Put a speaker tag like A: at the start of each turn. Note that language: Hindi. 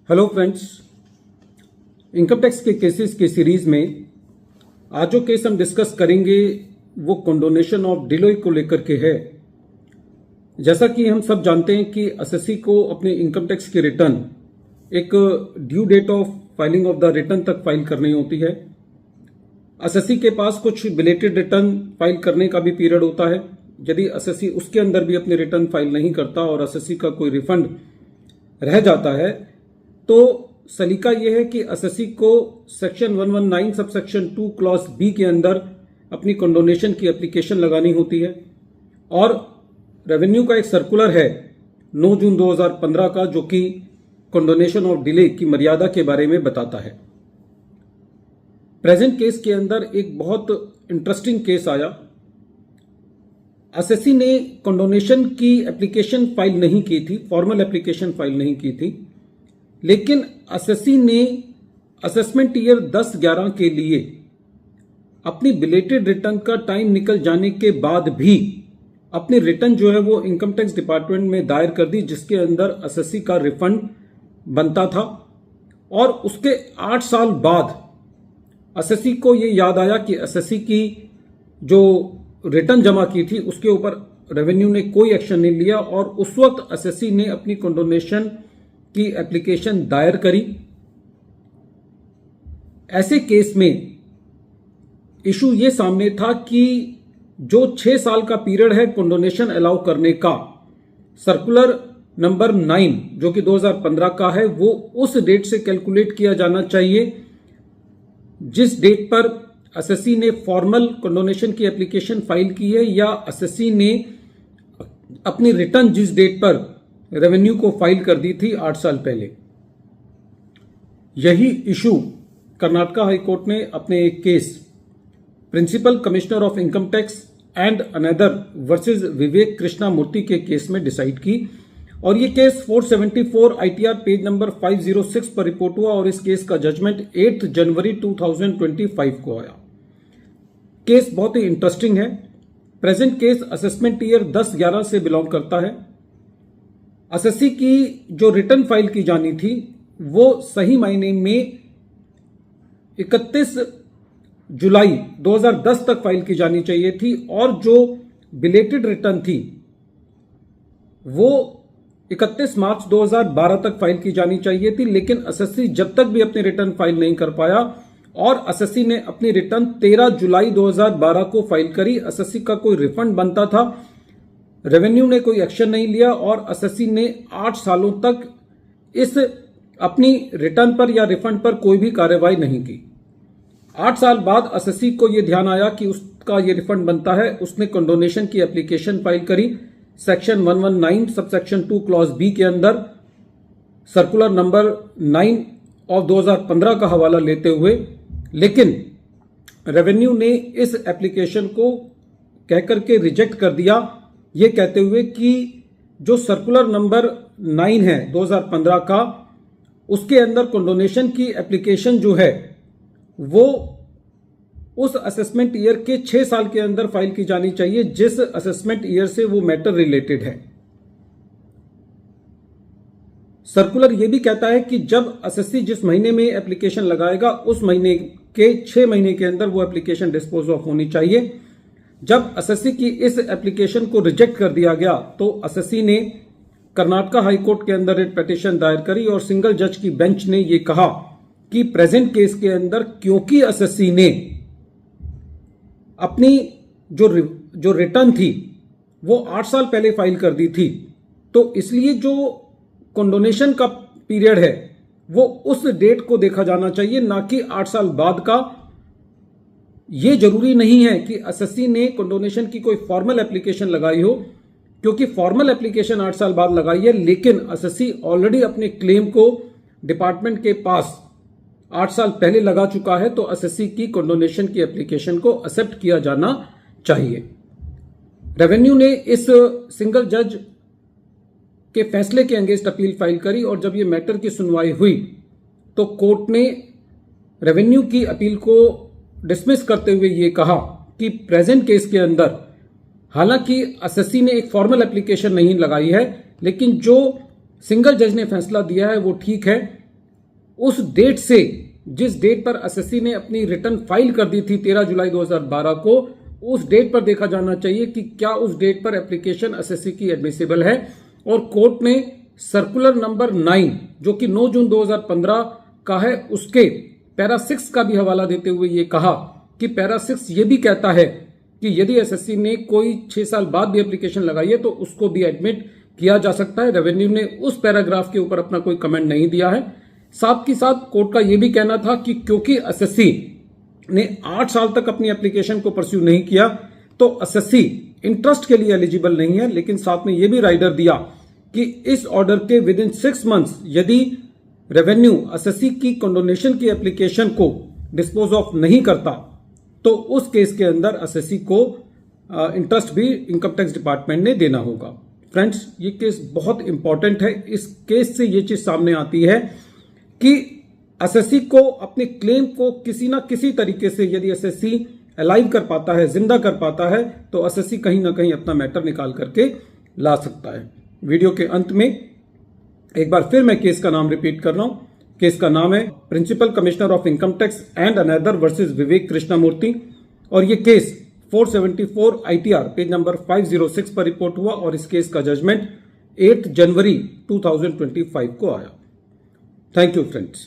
A: हेलो फ्रेंड्स, इनकम टैक्स के केसेस के सीरीज में आज जो केस हम डिस्कस करेंगे वो कंडोनेशन ऑफ डिलोय को लेकर के है। जैसा कि हम सब जानते हैं कि एसएससी को अपने इनकम टैक्स की रिटर्न एक due date of filing of the return तक फाइल करनी होती है। एसएससी के पास कुछ बिलेटेड रिटर्न फाइल करने का भी पीरियड होता है। यदि एसएससी उसके अंदर भी अपनी रिटर्न फाइल नहीं करता और एसएससी का कोई रिफंड रह जाता है तो सलीका यह है कि एसएससी को section 119 sub section 2 clause B के अंदर अपनी कंडोनेशन की एप्लीकेशन लगानी होती है। और रेवेन्यू का एक सर्कुलर है 9 जून 2015 का जो कि कंडोनेशन ऑफ डिले की मर्यादा के बारे में बताता है। प्रेजेंट केस के अंदर एक बहुत इंटरेस्टिंग केस आया। एसएससी ने कंडोनेशन की एप्लीकेशन फाइल नहीं की थी, फॉर्मल एप्लीकेशन फाइल नहीं की थी, लेकिन एसएससी ने असेसमेंट ईयर 10-11 के लिए अपनी बिलेटेड रिटर्न का टाइम निकल जाने के बाद भी अपनी रिटर्न जो है वो इनकम टैक्स डिपार्टमेंट में दायर कर दी, जिसके अंदर एसएससी का रिफंड बनता था। और उसके 8 साल बाद एसएससी को ये याद आया कि एसएससी की जो रिटर्न जमा की थी उसके ऊपर रेवेन्यू ने कोई एक्शन नहीं लिया और उस वक्त एसएससी ने अपनी कंडोनेशन की एप्लीकेशन दायर करी। ऐसे केस में इशू ये सामने था कि जो 6 साल का पीरियड है कंडोनेशन अलाउ करने का, सर्कुलर नंबर 9 जो कि 2015 का है, वो उस डेट से कैलकुलेट किया जाना चाहिए जिस डेट पर एसएससी ने फॉर्मल कंडोनेशन की एप्लीकेशन फाइल की है या एसएससी ने अपनी रिटर्न जिस डेट पर रेवेन्यू को फाइल कर दी थी 8 साल पहले। यही इशू कर्नाटका हाईकोर्ट ने अपने एक case principal commissioner of income tax and another versus Vivek Krishna Murthy के केस में डिसाइड की और ये केस 474 आईटीआर पेज नंबर 506 पर रिपोर्ट हुआ और इस केस का जजमेंट 8 जनवरी 2025 को आया। केस बहुत ही इंटरेस्टिंग है। प्रेजेंट केस असेसमेंट ईयर 10-11 से बिलोंग करता है। एसएससी की जो रिटर्न फाइल की जानी थी वो सही मायने में 31 जुलाई 2010 तक फाइल की जानी चाहिए थी और जो बिलेटेड रिटर्न थी वो 31 मार्च 2012 तक फाइल की जानी चाहिए थी। लेकिन एसएससी जब तक भी अपनी रिटर्न फाइल नहीं कर पाया और एसएससी ने अपनी रिटर्न 13 जुलाई 2012 को फाइल करी। एसएससी का कोई रिफंड बनता था, रेवेन्यू ने कोई एक्शन नहीं लिया और एसएससी ने 8 सालों तक इस अपनी रिटर्न पर या रिफंड पर कोई भी कार्रवाई नहीं की। 8 साल बाद एसएससी को यह ध्यान आया कि उसका ये रिफंड बनता है। उसने कंडोनेशन की एप्लीकेशन फाइल करी section 119 sub section 2 clause B के अंदर सर्कुलर नंबर 9 ऑफ 2015 का हवाला लेते हुए। लेकिन रेवेन्यू ने इस एप्लीकेशन को कहकर के रिजेक्ट कर दिया, ये कहते हुए कि जो सर्कुलर नंबर 9 है 2015 का, उसके अंदर कंडोनेशन की एप्लीकेशन जो है वो उस असेसमेंट ईयर के 6 साल के अंदर फाइल की जानी चाहिए जिस असेसमेंट ईयर से वो मैटर रिलेटेड है। सर्कुलर ये भी कहता है कि जब एसएससी जिस महीने में एप्लीकेशन लगाएगा उस महीने के 6 महीने के अंदर वो एप्लीकेशन डिस्पोज ऑफ होनी चाहिए। जब एसएससी की इस एप्लीकेशन को रिजेक्ट कर दिया गया तो एसएससी ने कर्नाटका हाईकोर्ट के अंदर एक पिटीशन दायर करी और सिंगल जज की बेंच ने यह कहा कि प्रेजेंट केस के अंदर क्योंकि एसएससी ने अपनी जो रिटर्न थी वो 8 साल पहले फाइल कर दी थी, तो इसलिए जो कंडोनेशन का पीरियड है वो उस डेट को देखा जाना चाहिए, ना कि 8 साल बाद का। यह जरूरी नहीं है कि एसएससी ने कंडोनेशन की कोई फॉर्मल एप्लीकेशन लगाई हो, क्योंकि फॉर्मल एप्लीकेशन 8 साल बाद लगाई है लेकिन एसएससी ऑलरेडी अपने क्लेम को डिपार्टमेंट के पास 8 साल पहले लगा चुका है, तो एसएससी की कंडोनेशन की एप्लीकेशन को एक्सेप्ट किया जाना चाहिए। रेवेन्यू ने इस सिंगल जज के फैसले के अगेंस्ट अपील फाइल करी और जब ये मैटर की सुनवाई हुई तो कोर्ट ने रेवेन्यू की अपील को डिसमिस करते हुए ये कहा कि प्रेजेंट केस के अंदर हालांकि एसएससी ने एक फॉर्मल एप्लीकेशन नहीं लगाई है, लेकिन जो सिंगल जज ने फैसला दिया है वो ठीक है उस डेट से, जिस डेट पर एसएससी ने अपनी रिटर्न फाइल कर दी थी 13 जुलाई 2012 को, उस डेट पर देखा जाना चाहिए कि क्या उस डेट पर एप्लीकेशन एसएससी की एडमिसिबल है। और कोर्ट ने सर्कुलर नंबर 9 जो कि 9 जून 2015 का है, उसके पैरा 6 का भी हवाला देते हुए ये कहा कि पैरा 6 ये भी कहता है कि यदि एसएससी ने कोई 6 साल बाद भी एप्लीकेशन लगाई है तो उसको भी एडमिट किया जा सकता है। रेवेन्यू ने उस पैराग्राफ के ऊपर अपना कोई कमेंट नहीं दिया है। साथ ही साथ कोर्ट का यह भी कहना था कि क्योंकि एसएससी ने 8 साल तक अपनी एप्लीकेशन को परस्यू नहीं किया तो एसएससी इंटरेस्ट के लिए एलिजिबल नहीं है। लेकिन साथ में यह भी राइडर दिया कि इस ऑर्डर के विद इन 6 मंथ्स यदि रेवेन्यू एसएससी की कंडोनेशन की एप्लीकेशन को डिस्पोज ऑफ नहीं करता तो उस केस के अंदर एसएससी को इंटरेस्ट भी इनकम टैक्स डिपार्टमेंट ने देना होगा। फ्रेंड्स, ये केस बहुत इंपॉर्टेंट है। इस केस से ये चीज सामने आती है कि एसएससी को अपने क्लेम को किसी ना किसी तरीके से यदि एसएससी अलाइव कर पाता है, जिंदा कर पाता है, तो एसएससी कहीं ना कहीं अपना मैटर निकाल करके ला सकता है। वीडियो के अंत में एक बार फिर मैं केस का नाम रिपीट कर रहा हूं। केस का नाम है principal commissioner of income tax and another versus Vivek Krishnamurthy, और ये केस 474 ITR पेज नंबर 506 पर रिपोर्ट हुआ और इस केस का जजमेंट 8 जनवरी 2025 को आया। Thank you friends.